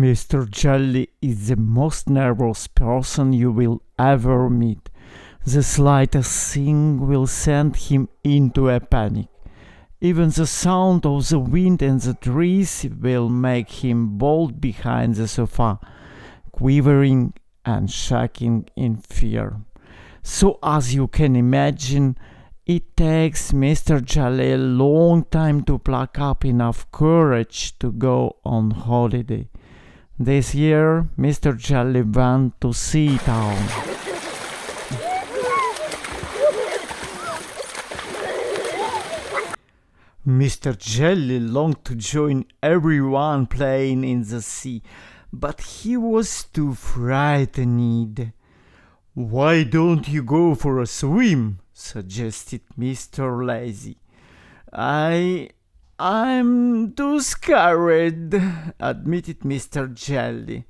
Mr. Jelly is the most nervous person you will ever meet. The slightest thing will send him into a panic. Even the sound of the wind and the trees will make him bolt behind the sofa, quivering and shaking in fear. So as you can imagine, it takes Mr. Jelly a long time to pluck up enough courage to go on holiday. This year, Mr. Jelly went to Sea Town. Mr. Jelly longed to join everyone playing in the sea, but he was too frightened. "Why don't you go for a swim?" suggested Mr. Lazy. I'm too scared," admitted Mr. Jelly.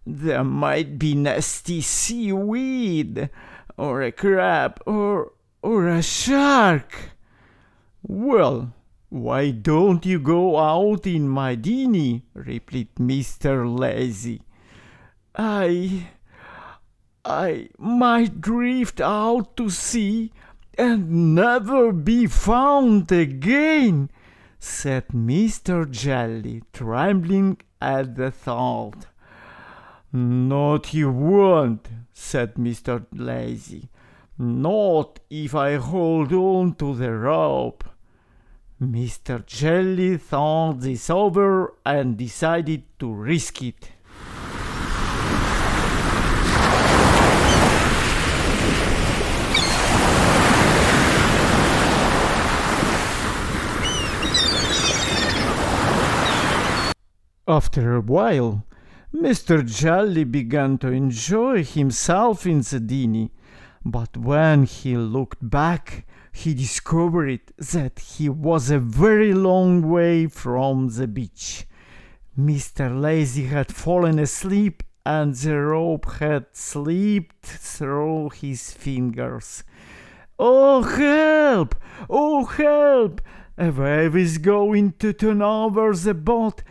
"There might be nasty seaweed, or a crab, or a shark." "Well, why don't you go out in my dinghy?" replied Mr. Lazy. I might drift out to sea and never be found again," said Mr. Jelly, trembling at the thought. "Not you won't," said Mr. Lazy. "Not if I hold on to the rope." Mr. Jelly thought this over and decided to risk it. After a while, Mr. Jelly began to enjoy himself in the dinghy, but when he looked back, he discovered that he was a very long way from the beach. Mr. Lazy had fallen asleep and the rope had slipped through his fingers. "Oh, help! Oh, help! A wave is going to turn over the boat,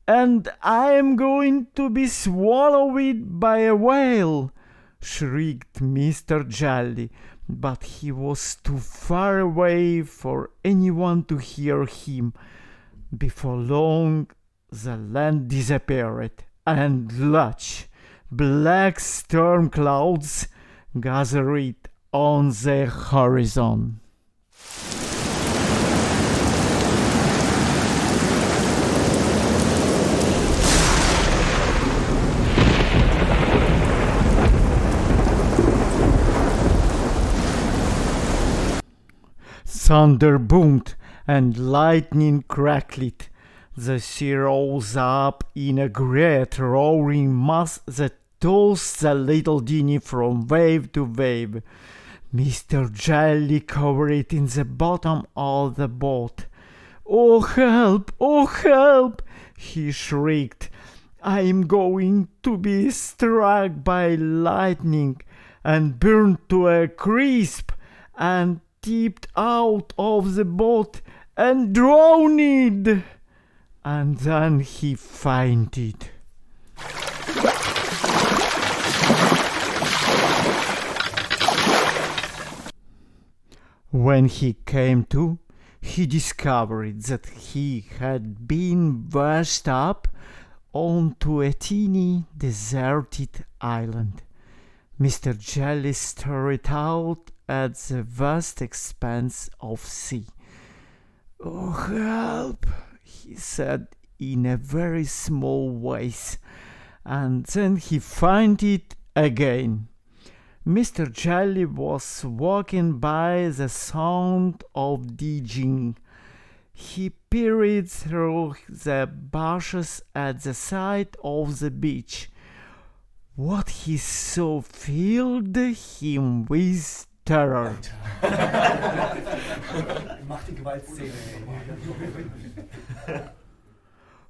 and I am going to be swallowed by a whale!" shrieked Mr. Jelly, but he was too far away for anyone to hear him. Before long, the land disappeared, and large, black storm clouds gathered on the horizon. Thunder boomed and lightning crackled. The sea rose up in a great roaring mass that tossed the little dinghy from wave to wave. Mr. Jelly cowered in the bottom of the boat. "Oh, help! Oh, help!" he shrieked. "I'm going to be struck by lightning and burned to a crisp and tipped out of the boat and drowned." And then he fainted. When he came to, he discovered that he had been washed up onto a teeny deserted island. Mr. Jelly stared out at the vast expanse of sea. "Oh, help!" he said in a very small voice, and then he fainted again. Mr. Jelly was walking by the sound of digging. He peered through the bushes at the side of the beach. What he saw filled him with terror. Mach die Gewaltszene.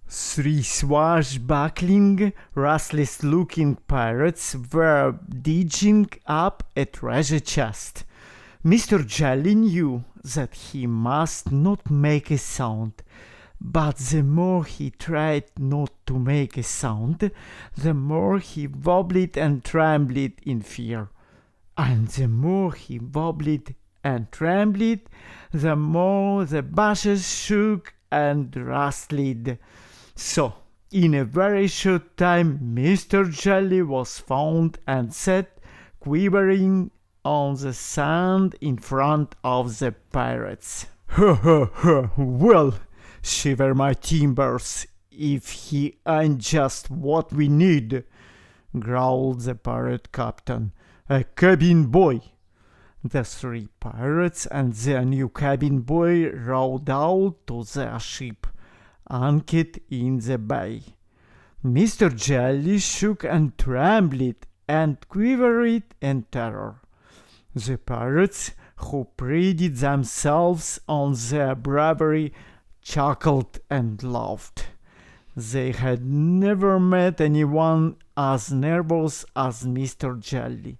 Three swashbuckling, restless-looking pirates were digging up a treasure chest. Mr. Jelly knew that he must not make a sound, But the more he tried not to make a sound, the more he wobbled and trembled in fear. And the more he wobbled and trembled, the more the bushes shook and rustled. So, in a very short time, Mr. Jelly was found and sat quivering on the sand in front of the pirates. "Ha ha ha! Well, shiver my timbers, if he ain't just what we need," growled the pirate captain. "A cabin boy." The three pirates and their new cabin boy rowed out to their ship, anchored in the bay. Mr. Jelly shook and trembled and quivered in terror. The pirates, who prided themselves on their bravery, chuckled and laughed. They had never met anyone as nervous as Mr. Jelly.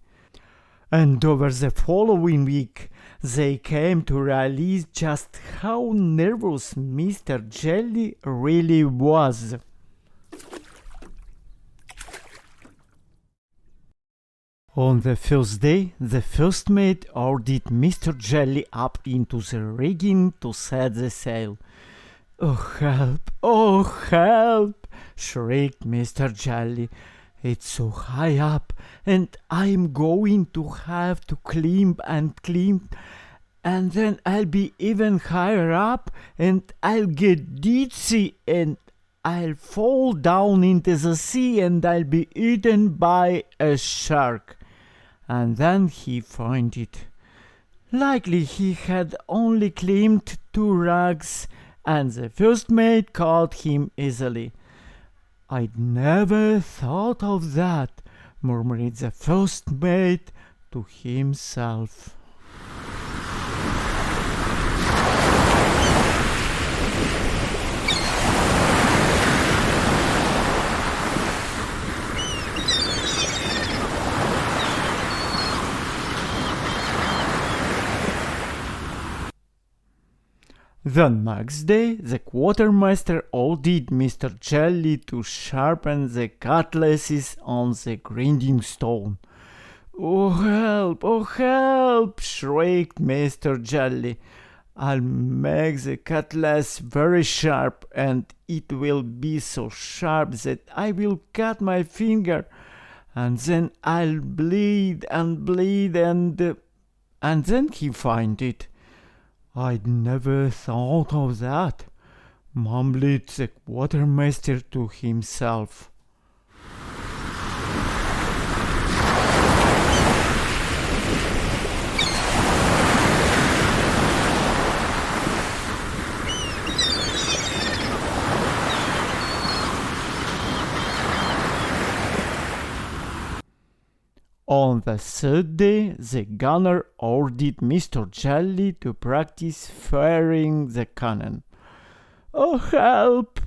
And over the following week, they came to realize just how nervous Mr. Jelly really was. On the first day, the first mate ordered Mr. Jelly up into the rigging to set the sail. Oh help!" shrieked Mr. Jelly. "It's so high up, and I'm going to have to climb, and then I'll be even higher up, and I'll get dizzy, and I'll fall down into the sea, and I'll be eaten by a shark." And then he fainted. Likely he had only climbed 2 rugs, and the first mate caught him easily. "I'd never thought of that," murmured the first mate to himself. The next day, the quartermaster ordered Mr. Jelly to sharpen the cutlasses on the grinding stone. Oh help!" shrieked Mr. Jelly. "I'll make the cutlass very sharp, and it will be so sharp that I will cut my finger, and then I'll bleed, and then he fainted. "I'd never thought of that," mumbled the quartermaster to himself. On the third day, the gunner ordered Mr. Jelly to practice firing the cannon. Oh help!"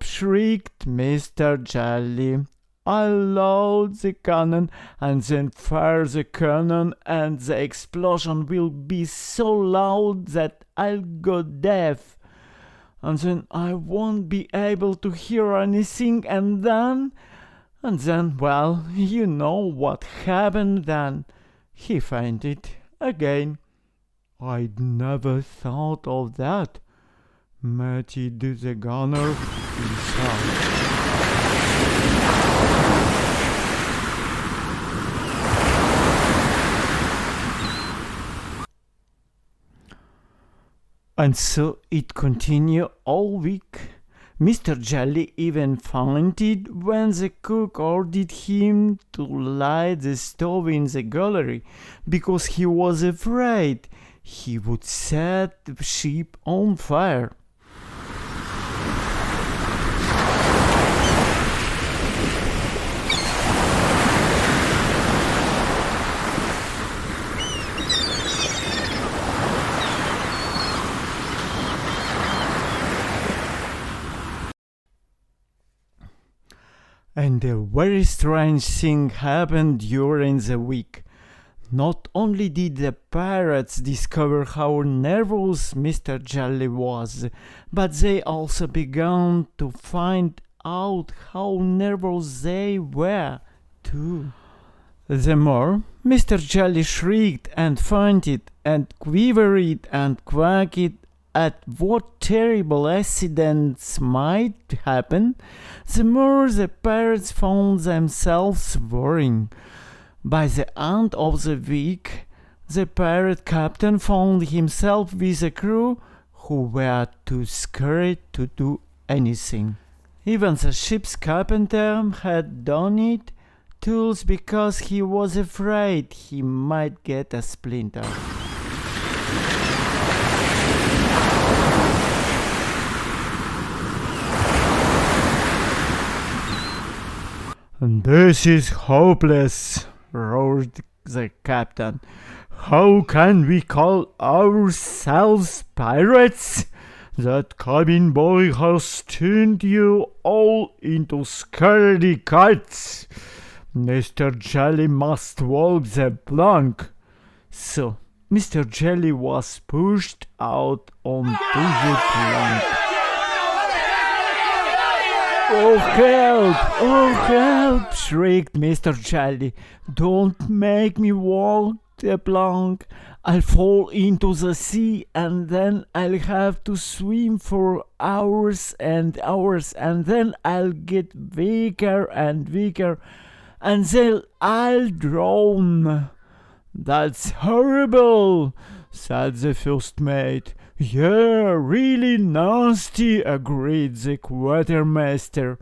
shrieked Mr. Jelly. "I'll load the cannon and then fire the cannon, and the explosion will be so loud that I'll go deaf. And then I won't be able to hear anything, and then, well, you know what happened then. He fainted again." "I'd never thought of that," muttered the gunner himself. And so it continued all week. Mr. Jelly even fainted when the cook ordered him to light the stove in the gallery, because he was afraid he would set the ship on fire. And a very strange thing happened during the week. Not only did the parrots discover how nervous Mr. Jelly was, but they also began to find out how nervous they were, too. The more Mr. Jelly shrieked and fainted and quivered and quacked at what terrible accidents might happen, the more the parrots found themselves worrying. By the end of the week, the pirate captain found himself with a crew who were too scared to do anything. Even the ship's carpenter had donate tools because he was afraid he might get a splinter. "This is hopeless," roared the captain. "How can we call ourselves pirates? That cabin boy has turned you all into scaredy cats. Mr. Jelly must walk the plank." So Mr. Jelly was pushed out onto the plank. "Oh help! Oh help!" shrieked Mr. Jelly. "Don't make me walk the plank. I'll fall into the sea and then I'll have to swim for hours and hours and then I'll get weaker and weaker and then I'll drown." "That's horrible," said the first mate. "Yeah, really nasty," agreed the quartermaster.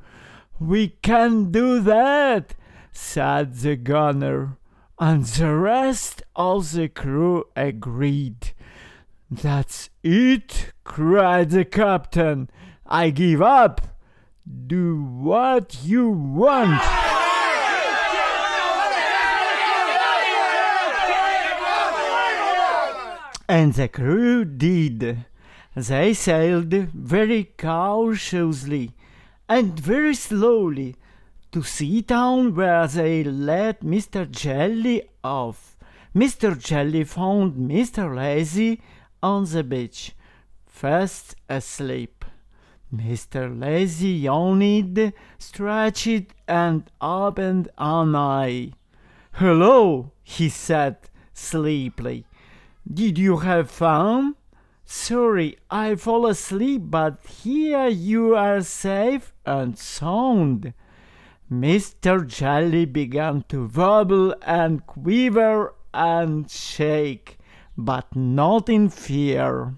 "We can't do that," said the gunner. And the rest of the crew agreed. "That's it," cried the captain. "I give up. Do what you want." And the crew did. They sailed very cautiously and very slowly to Sea Town, where they let Mr. Jelly off. Mr. Jelly found Mr. Lazy on the beach, fast asleep. Mr. Lazy yawned, stretched, and opened an eye. "Hello," he said sleepily. "Did you have fun?" "Sorry, I fell asleep, but here you are safe and sound." Mr. Jelly began to wobble and quiver and shake, but not in fear.